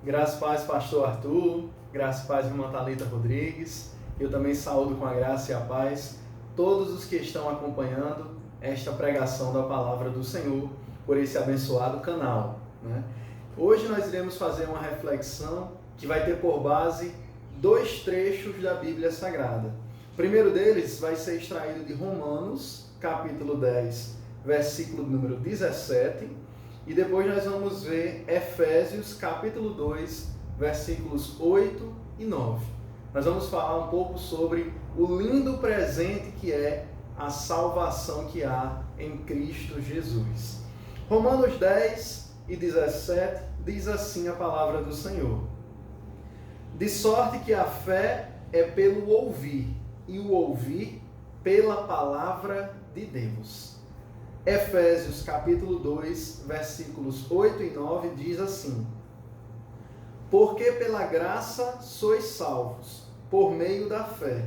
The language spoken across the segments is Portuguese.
Graças e paz, pastor Arthur, graças e paz, irmã Thalita Rodrigues. Eu também saúdo com a graça e a paz todos os que estão acompanhando esta pregação da palavra do Senhor por esse abençoado canal, né? Hoje nós iremos fazer uma reflexão que vai ter por base dois trechos da Bíblia Sagrada. O primeiro deles vai ser extraído de Romanos, capítulo 10, versículo número 17, e depois nós vamos ver Efésios, capítulo 2, versículos 8 e 9. Nós vamos falar um pouco sobre o lindo presente que é a salvação que há em Cristo Jesus. Romanos 10 e 17 diz assim a palavra do Senhor: de sorte que a fé é pelo ouvir, e o ouvir pela palavra de Deus. Efésios capítulo 2, versículos 8 e 9 diz assim: porque pela graça sois salvos, por meio da fé,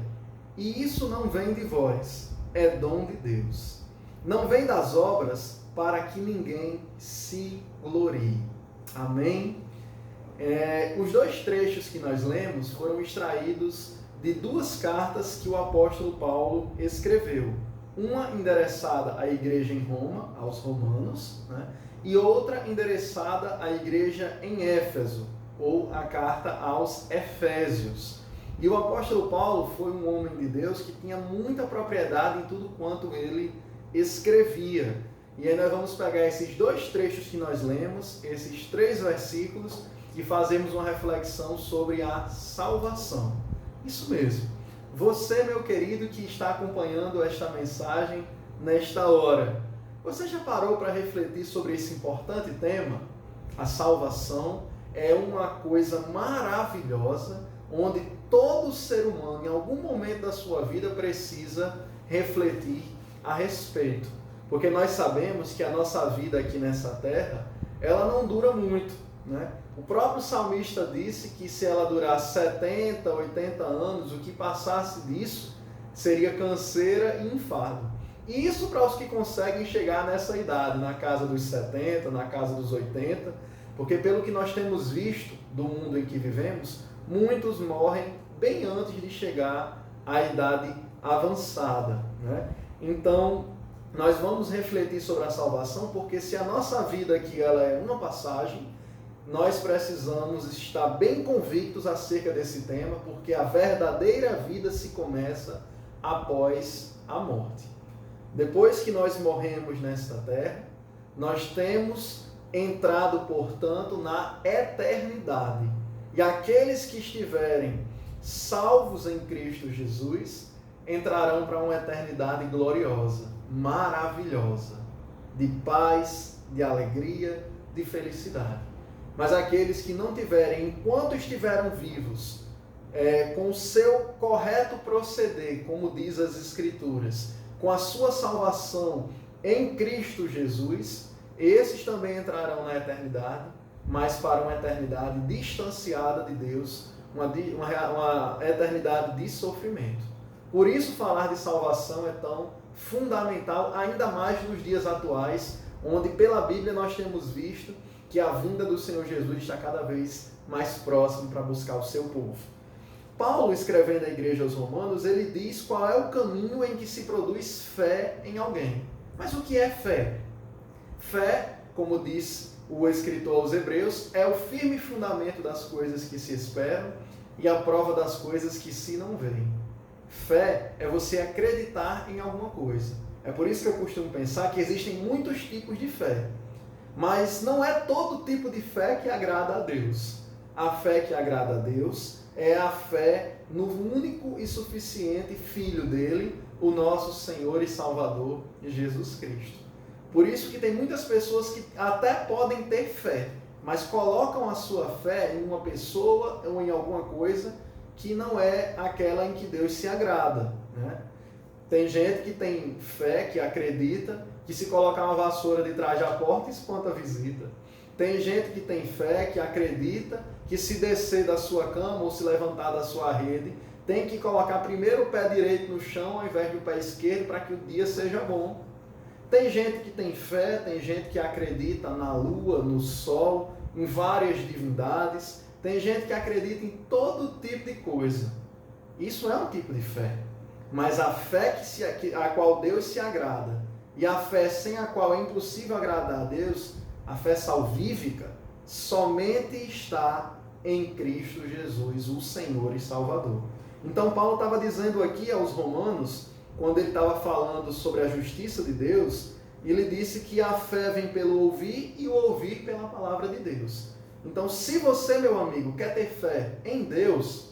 e isso não vem de vós, é dom de Deus. Não vem das obras, para que ninguém se glorie. Amém? Os dois trechos que nós lemos foram extraídos de duas cartas que o apóstolo Paulo escreveu. Uma endereçada à igreja em Roma, aos romanos, né? E outra endereçada à igreja em Éfeso, ou a carta aos Efésios. E o apóstolo Paulo foi um homem de Deus que tinha muita propriedade em tudo quanto ele escrevia. E aí nós vamos pegar esses dois trechos que nós lemos, esses 3 versículos, e fazemos uma reflexão sobre a salvação. Isso mesmo. Você, meu querido, que está acompanhando esta mensagem nesta hora, você já parou para refletir sobre esse importante tema? A salvação é uma coisa maravilhosa, onde todo ser humano, em algum momento da sua vida, precisa refletir a respeito. Porque nós sabemos que a nossa vida aqui nessa terra, ela não dura muito, né? O próprio salmista disse que se ela durasse 70, 80 anos, o que passasse disso seria canseira e enfado. E isso para os que conseguem chegar nessa idade, na casa dos 70, na casa dos 80, porque pelo que nós temos visto do mundo em que vivemos, muitos morrem bem antes de chegar à idade avançada, né? Então, nós vamos refletir sobre a salvação, porque se a nossa vida aqui ela é uma passagem, nós precisamos estar bem convictos acerca desse tema, porque a verdadeira vida se começa após a morte. Depois que nós morremos nesta terra, nós temos entrado, portanto, na eternidade. E aqueles que estiverem salvos em Cristo Jesus entrarão para uma eternidade gloriosa, maravilhosa, de paz, de alegria, de felicidade. Mas aqueles que não tiverem, enquanto estiveram vivos, com o seu correto proceder, como diz as Escrituras, com a sua salvação em Cristo Jesus, esses também entrarão na eternidade, mas para uma eternidade distanciada de Deus, uma eternidade de sofrimento. Por isso falar de salvação é tão fundamental, ainda mais nos dias atuais, onde pela Bíblia nós temos visto que a vinda do Senhor Jesus está cada vez mais próximo para buscar o seu povo. Paulo, escrevendo à igreja aos Romanos, ele diz qual é o caminho em que se produz fé em alguém. Mas o que é fé? Fé, como diz o escritor aos Hebreus, é o firme fundamento das coisas que se esperam e a prova das coisas que se não veem. Fé é você acreditar em alguma coisa. É por isso que eu costumo pensar que existem muitos tipos de fé. Mas não é todo tipo de fé que agrada a Deus. A fé que agrada a Deus é a fé no único e suficiente Filho dele, o nosso Senhor e Salvador, Jesus Cristo. Por isso que tem muitas pessoas que até podem ter fé, mas colocam a sua fé em uma pessoa ou em alguma coisa que não é aquela em que Deus se agrada, né? Tem gente que tem fé, que acredita que se colocar uma vassoura de trás da porta, espanta a visita. Tem gente que tem fé, que acredita que se descer da sua cama ou se levantar da sua rede, tem que colocar primeiro o pé direito no chão ao invés do pé esquerdo para que o dia seja bom. Tem gente que tem fé, tem gente que acredita na lua, no sol, em várias divindades, tem gente que acredita em todo tipo de coisa. Isso é um tipo de fé. Mas a fé a qual Deus se agrada, e a fé sem a qual é impossível agradar a Deus, a fé salvífica, somente está em Cristo Jesus, o Senhor e Salvador. Então Paulo estava dizendo aqui aos romanos, quando ele estava falando sobre a justiça de Deus, ele disse que a fé vem pelo ouvir e o ouvir pela palavra de Deus. Então, se você, meu amigo, quer ter fé em Deus,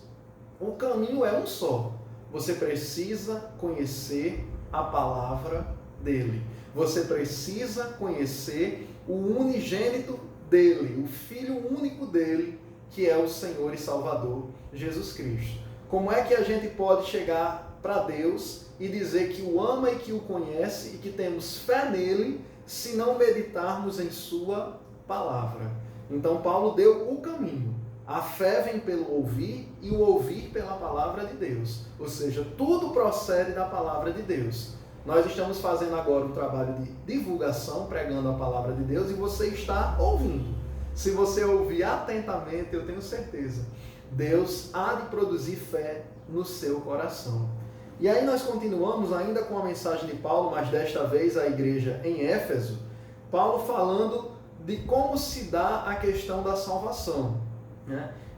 o caminho é um só. Você precisa conhecer a palavra dele. Você precisa conhecer o unigênito dele, o Filho único dele, que é o Senhor e Salvador, Jesus Cristo. Como é que a gente pode chegar para Deus e dizer que o ama e que o conhece e que temos fé nele, se não meditarmos em sua palavra? Então Paulo deu o caminho. A fé vem pelo ouvir e o ouvir pela palavra de Deus. Ou seja, tudo procede da palavra de Deus. Nós estamos fazendo agora um trabalho de divulgação, pregando a palavra de Deus, e você está ouvindo. Se você ouvir atentamente, eu tenho certeza, Deus há de produzir fé no seu coração. E aí nós continuamos ainda com a mensagem de Paulo, mas desta vez à igreja em Éfeso, Paulo falando de como se dá a questão da salvação.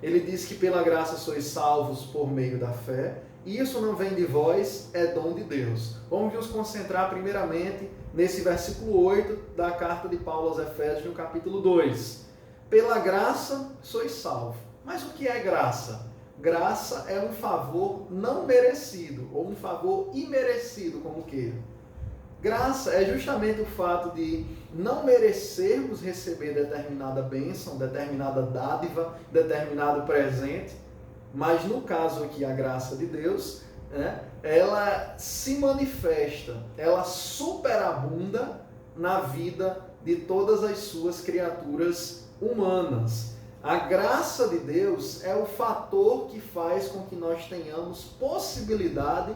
Ele diz que pela graça sois salvos por meio da fé, e isso não vem de vós, é dom de Deus. Vamos nos concentrar primeiramente nesse versículo 8 da carta de Paulo aos Efésios, no capítulo 2. Pela graça sois salvos. Mas o que é graça? Graça é um favor não merecido, ou um favor imerecido, como queira. Graça é justamente o fato de não merecermos receber determinada bênção, determinada dádiva, determinado presente, mas no caso aqui a graça de Deus, ela se manifesta, ela superabunda na vida de todas as suas criaturas humanas. A graça de Deus é o fator que faz com que nós tenhamos possibilidade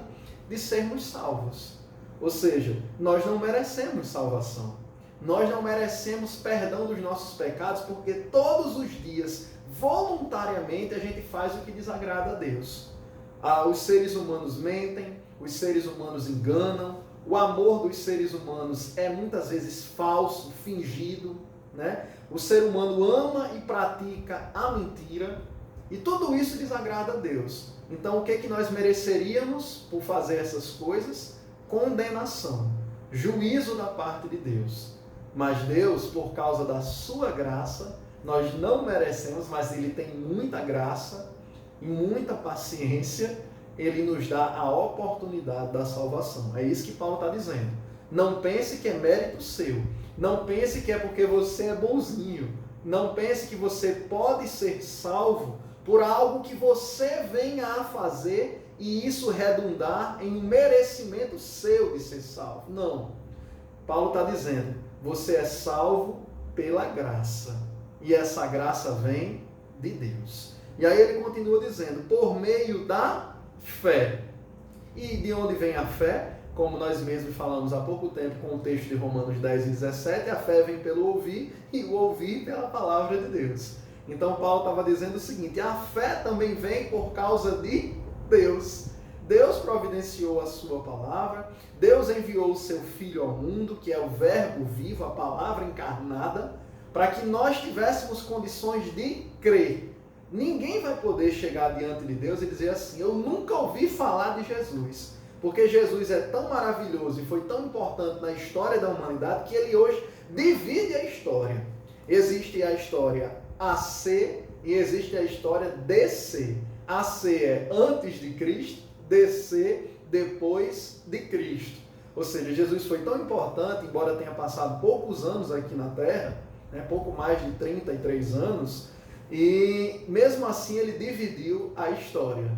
de sermos salvos. Ou seja, nós não merecemos salvação. Nós não merecemos perdão dos nossos pecados, porque todos os dias, voluntariamente, a gente faz o que desagrada a Deus. Os seres humanos mentem, os seres humanos enganam, o amor dos seres humanos é muitas vezes falso, fingido, O ser humano ama e pratica a mentira, e tudo isso desagrada a Deus. Então, o que é que nós mereceríamos por fazer essas coisas? Condenação, juízo da parte de Deus. Mas Deus, por causa da sua graça, nós não merecemos, mas Ele tem muita graça e muita paciência, Ele nos dá a oportunidade da salvação. É isso que Paulo está dizendo. Não pense que é mérito seu. Não pense que é porque você é bonzinho. Não pense que você pode ser salvo por algo que você venha a fazer e isso redundar em um merecimento seu de ser salvo. Não. Paulo está dizendo, você é salvo pela graça. E essa graça vem de Deus. E aí ele continua dizendo, por meio da fé. E de onde vem a fé? Como nós mesmos falamos há pouco tempo com o texto de Romanos 10 e 17, a fé vem pelo ouvir e o ouvir pela palavra de Deus. Então Paulo estava dizendo o seguinte, a fé também vem por causa de Deus. Deus providenciou a sua palavra, Deus enviou o seu Filho ao mundo, que é o Verbo vivo, a palavra encarnada, para que nós tivéssemos condições de crer. Ninguém vai poder chegar diante de Deus e dizer assim, eu nunca ouvi falar de Jesus, porque Jesus é tão maravilhoso e foi tão importante na história da humanidade que ele hoje divide a história. Existe a história AC e existe a história DC. AC é antes de Cristo, DC depois de Cristo. Ou seja, Jesus foi tão importante, embora tenha passado poucos anos aqui na Terra, pouco mais de 33 anos, e mesmo assim ele dividiu a história.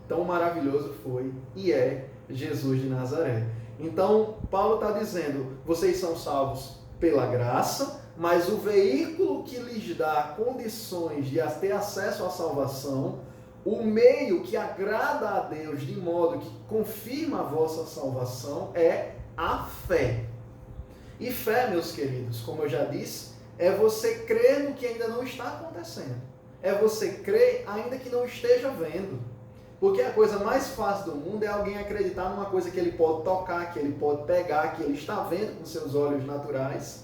Tão maravilhoso foi e é Jesus de Nazaré. Então, Paulo está dizendo, vocês são salvos pela graça, mas o veículo que lhes dá condições de ter acesso à salvação, o meio que agrada a Deus de modo que confirma a vossa salvação é a fé. E fé, meus queridos, como eu já disse, é você crer no que ainda não está acontecendo. É você crer ainda que não esteja vendo. Porque a coisa mais fácil do mundo é alguém acreditar numa coisa que ele pode tocar, que ele pode pegar, que ele está vendo com seus olhos naturais.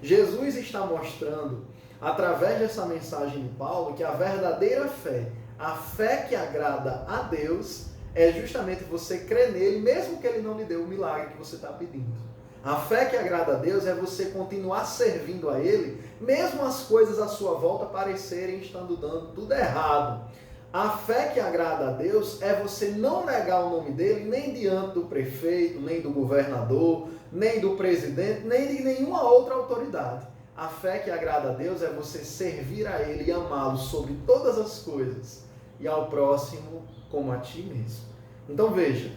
Jesus está mostrando, através dessa mensagem de Paulo, que a verdadeira fé, a fé que agrada a Deus, é justamente você crer nele, mesmo que ele não lhe dê o milagre que você está pedindo. A fé que agrada a Deus é você continuar servindo a Ele, mesmo as coisas à sua volta parecerem estando dando tudo errado. A fé que agrada a Deus é você não negar o nome dele, nem diante do prefeito, nem do governador, nem do presidente, nem de nenhuma outra autoridade. A fé que agrada a Deus é você servir a Ele e amá-lo sobre todas as coisas, e ao próximo como a ti mesmo. Então veja,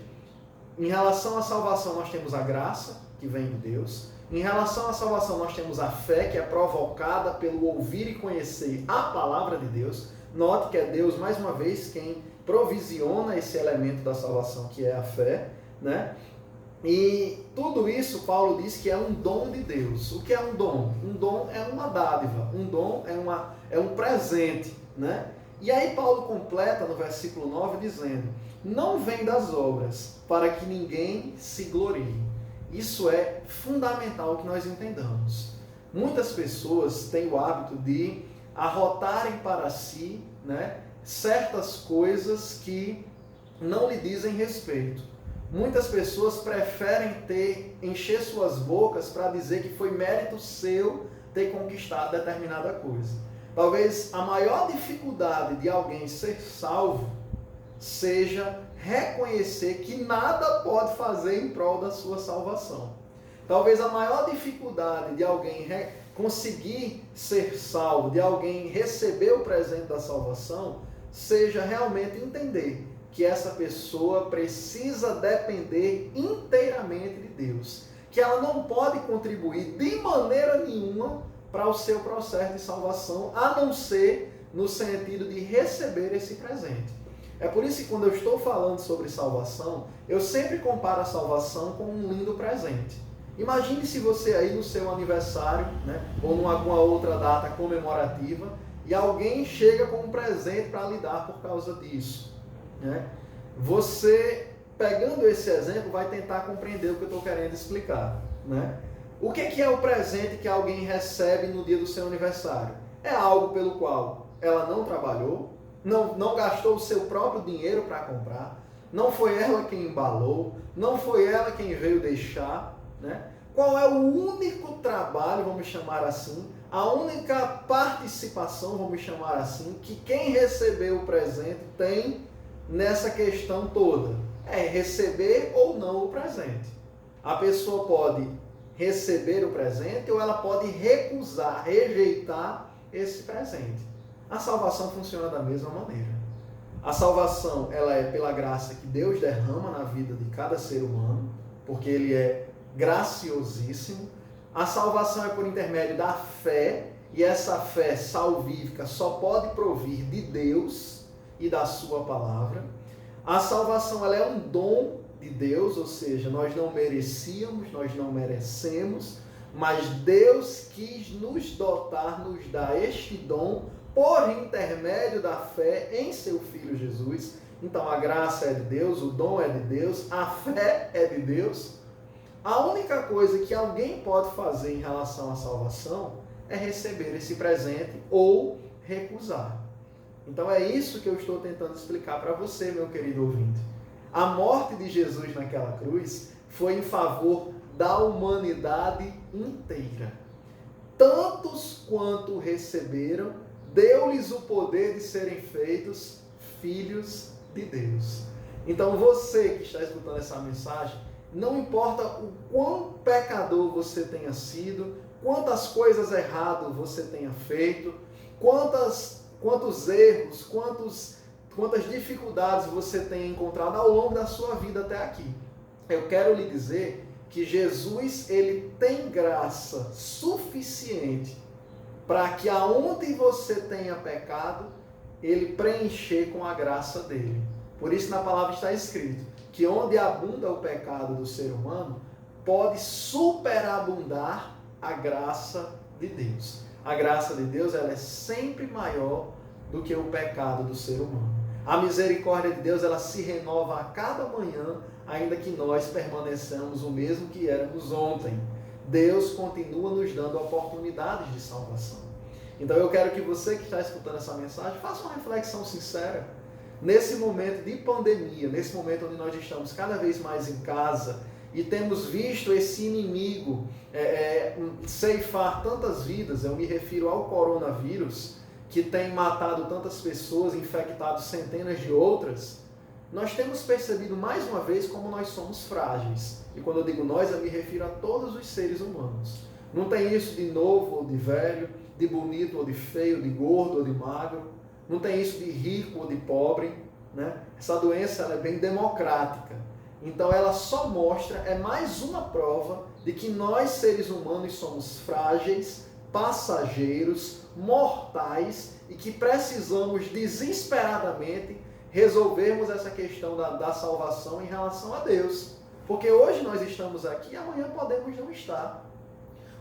em relação à salvação nós temos a graça, que vem de Deus. Em relação à salvação nós temos a fé, que é provocada pelo ouvir e conhecer a palavra de Deus. Note que é Deus, mais uma vez, quem provisiona esse elemento da salvação, que é a fé, né? E tudo isso, Paulo diz que é um dom de Deus. O que é um dom? Um dom é uma dádiva, um dom é um presente, né? E aí Paulo completa no versículo 9 dizendo: não vem das obras, para que ninguém se glorie. Isso é fundamental que nós entendamos. Muitas pessoas têm o hábito de arrotarem para si, né, certas coisas que não lhe dizem respeito. Muitas pessoas preferem encher suas bocas para dizer que foi mérito seu ter conquistado determinada coisa. Talvez a maior dificuldade de alguém ser salvo seja reconhecer que nada pode fazer em prol da sua salvação. Talvez a maior dificuldade de alguém conseguir ser salvo, de alguém receber o presente da salvação, seja realmente entender que essa pessoa precisa depender inteiramente de Deus, que ela não pode contribuir de maneira nenhuma para o seu processo de salvação, a não ser no sentido de receber esse presente. É por isso que quando eu estou falando sobre salvação, eu sempre comparo a salvação com um lindo presente. Imagine se você aí no seu aniversário, né, ou em alguma outra data comemorativa, e alguém chega com um presente para lhe dar por causa disso, né? Você, pegando esse exemplo, vai tentar compreender o que eu estou querendo explicar, né? O que é o presente que alguém recebe no dia do seu aniversário? É algo pelo qual ela não trabalhou, não gastou o seu próprio dinheiro para comprar, não foi ela quem embalou, não foi ela quem veio deixar, né? Qual é o único trabalho, vamos chamar assim, a única participação, vamos chamar assim, que quem recebeu o presente tem nessa questão toda? É receber ou não o presente. A pessoa pode receber o presente ou ela pode recusar, rejeitar esse presente. A salvação funciona da mesma maneira. A salvação, ela é pela graça que Deus derrama na vida de cada ser humano, porque Ele é graciosíssimo. A salvação é por intermédio da fé, e essa fé salvífica só pode provir de Deus e da sua palavra. A salvação, ela é um dom de Deus, ou seja, nós não merecíamos, nós não merecemos, mas Deus quis nos dotar, nos dar este dom por intermédio da fé em seu Filho Jesus. Então a graça é de Deus, o dom é de Deus, a fé é de Deus. A única coisa que alguém pode fazer em relação à salvação é receber esse presente ou recusar. Então é isso que eu estou tentando explicar para você, meu querido ouvinte. A morte de Jesus naquela cruz foi em favor da humanidade inteira. Tantos quanto receberam, deu-lhes o poder de serem feitos filhos de Deus. Então você que está escutando essa mensagem, não importa o quão pecador você tenha sido, quantas coisas erradas você tenha feito, quantos erros, quantas dificuldades você tenha encontrado ao longo da sua vida até aqui. Eu quero lhe dizer que Jesus, ele tem graça suficiente para que aonde você tenha pecado, ele preencher com a graça dele. Por isso na palavra está escrito que onde abunda o pecado do ser humano, pode superabundar a graça de Deus. A graça de Deus, ela é sempre maior do que o pecado do ser humano. A misericórdia de Deus, ela se renova a cada manhã, ainda que nós permaneçamos o mesmo que éramos ontem. Deus continua nos dando oportunidades de salvação. Então eu quero que você que está escutando essa mensagem faça uma reflexão sincera. Nesse momento de pandemia, nesse momento onde nós estamos cada vez mais em casa e temos visto esse inimigo ceifar tantas vidas, eu me refiro ao coronavírus, que tem matado tantas pessoas, infectado centenas de outras, nós temos percebido mais uma vez como nós somos frágeis. E quando eu digo nós, eu me refiro a todos os seres humanos. Não tem isso de novo ou de velho, de bonito ou de feio, de gordo ou de magro. Não tem isso de rico ou de pobre, né? Essa doença ela é bem democrática. Então ela só mostra, é mais uma prova de que nós seres humanos somos frágeis, passageiros, mortais e que precisamos desesperadamente resolvermos essa questão da salvação em relação a Deus. Porque hoje nós estamos aqui e amanhã podemos não estar.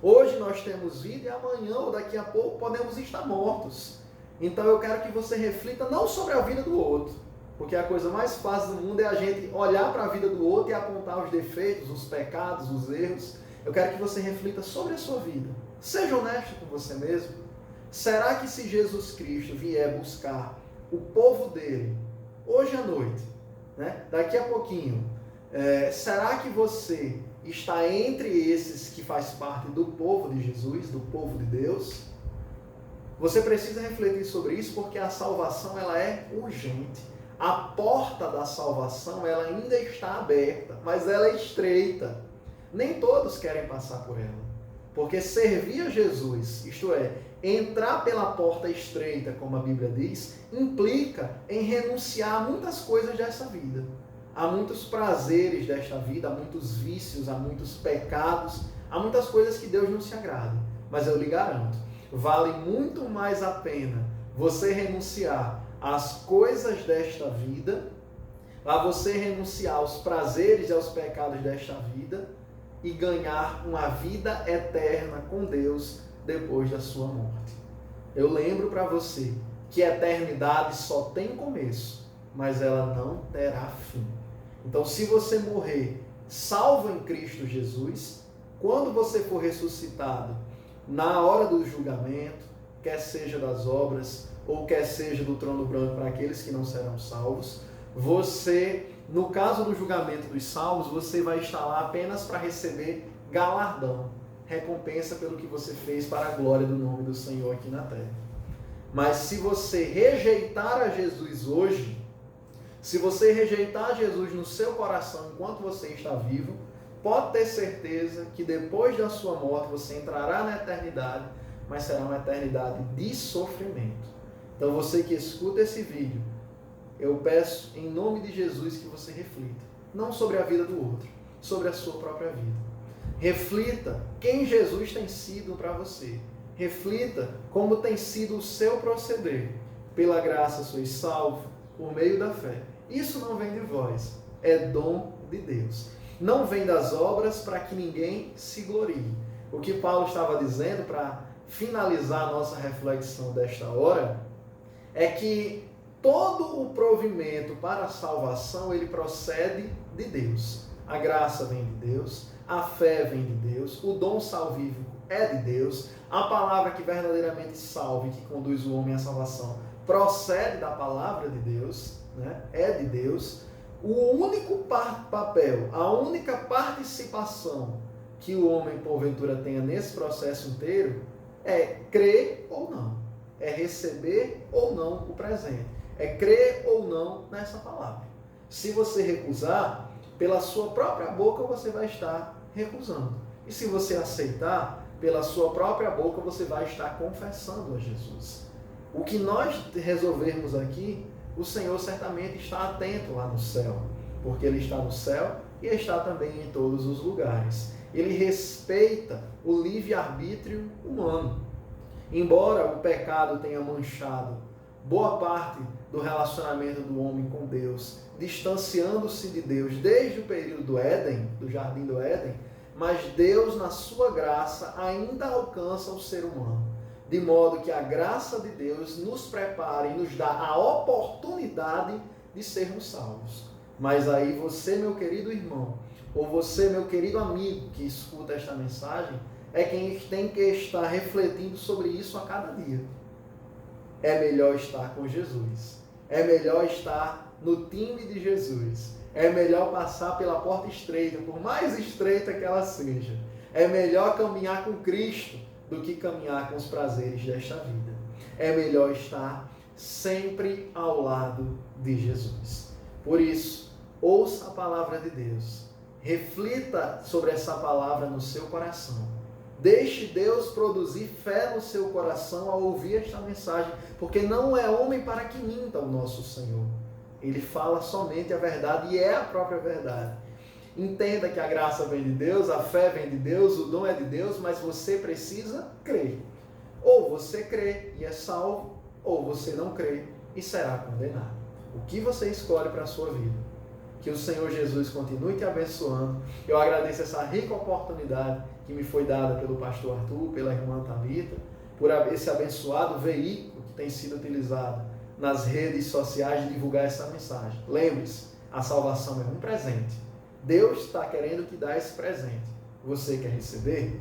Hoje nós temos vida e amanhã ou daqui a pouco podemos estar mortos. Então eu quero que você reflita não sobre a vida do outro, porque a coisa mais fácil do mundo é a gente olhar para a vida do outro e apontar os defeitos, os pecados, os erros. Eu quero que você reflita sobre a sua vida. Seja honesto com você mesmo. Será que se Jesus Cristo vier buscar o povo dele hoje à noite, né, daqui a pouquinho, será que você está entre esses que faz parte do povo de Jesus, do povo de Deus? Você precisa refletir sobre isso porque a salvação ela é urgente. A porta da salvação ela ainda está aberta, mas ela é estreita. Nem todos querem passar por ela. Porque servir a Jesus, isto é, entrar pela porta estreita, como a Bíblia diz, implica em renunciar a muitas coisas dessa vida. Há muitos prazeres desta vida, há muitos vícios, há muitos pecados, há muitas coisas que Deus não se agrada. Mas eu lhe garanto, vale muito mais a pena você renunciar às coisas desta vida, a você renunciar aos prazeres e aos pecados desta vida e ganhar uma vida eterna com Deus depois da sua morte. Eu lembro para você que a eternidade só tem começo, mas ela não terá fim. Então, se você morrer salvo em Cristo Jesus, quando você for ressuscitado, na hora do julgamento, quer seja das obras, ou quer seja do trono branco para aqueles que não serão salvos, você, no caso do julgamento dos salvos, você vai estar lá apenas para receber galardão, recompensa pelo que você fez para a glória do nome do Senhor aqui na terra. Mas se você rejeitar a Jesus hoje, se você rejeitar Jesus no seu coração enquanto você está vivo, pode ter certeza que depois da sua morte você entrará na eternidade, mas será uma eternidade de sofrimento. Então você que escuta esse vídeo, eu peço em nome de Jesus que você reflita, não sobre a vida do outro, sobre a sua própria vida. Reflita quem Jesus tem sido para você. Reflita como tem sido o seu proceder. Pela graça sois salvo, por meio da fé. Isso não vem de vós, é dom de Deus. Não vem das obras para que ninguém se glorie. O que Paulo estava dizendo para finalizar a nossa reflexão desta hora é que todo o provimento para a salvação ele procede de Deus. A graça vem de Deus, a fé vem de Deus, o dom salvífico é de Deus, a palavra que verdadeiramente salva e que conduz o homem à salvação procede da palavra de Deus, né? É de Deus. O único papel, a única participação que o homem porventura tenha nesse processo inteiro é crer ou não, é receber ou não o presente, é crer ou não nessa palavra. Se você recusar, pela sua própria boca você vai estar recusando. E se você aceitar, pela sua própria boca você vai estar confessando a Jesus. O que nós resolvermos aqui, o Senhor certamente está atento lá no céu, porque Ele está no céu e está também em todos os lugares. Ele respeita o livre-arbítrio humano. Embora o pecado tenha manchado boa parte do relacionamento do homem com Deus, distanciando-se de Deus desde o período do Éden, do Jardim do Éden, mas Deus, na sua graça, ainda alcança o ser humano. de modo que a graça de Deus nos prepare e nos dá a oportunidade de sermos salvos. Mas aí você, meu querido irmão, ou você, meu querido amigo que escuta esta mensagem, é quem tem que estar refletindo sobre isso a cada dia. É melhor estar com Jesus. É melhor estar no time de Jesus. É melhor passar pela porta estreita, por mais estreita que ela seja. É melhor caminhar com Cristo do que caminhar com os prazeres desta vida. É melhor estar sempre ao lado de Jesus. Por isso, ouça a palavra de Deus. Reflita sobre essa palavra no seu coração. Deixe Deus produzir fé no seu coração ao ouvir esta mensagem, porque não é homem para que minta o nosso Senhor. Ele fala somente a verdade e é a própria verdade. Entenda que a graça vem de Deus, a fé vem de Deus, o dom é de Deus, mas você precisa crer. Ou você crê e é salvo, ou você não crê e será condenado. O que você escolhe para a sua vida? Que o Senhor Jesus continue te abençoando. Eu agradeço essa rica oportunidade que me foi dada pelo pastor Arthur, pela irmã Thalita, por esse abençoado veículo que tem sido utilizado nas redes sociais de divulgar essa mensagem. Lembre-se, a salvação é um presente. Deus está querendo te dar esse presente. Você quer receber?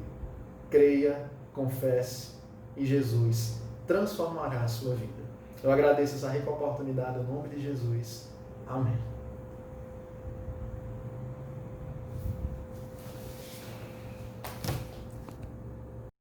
Creia, confesse e Jesus transformará a sua vida. Eu agradeço essa rica oportunidade em nome de Jesus. Amém.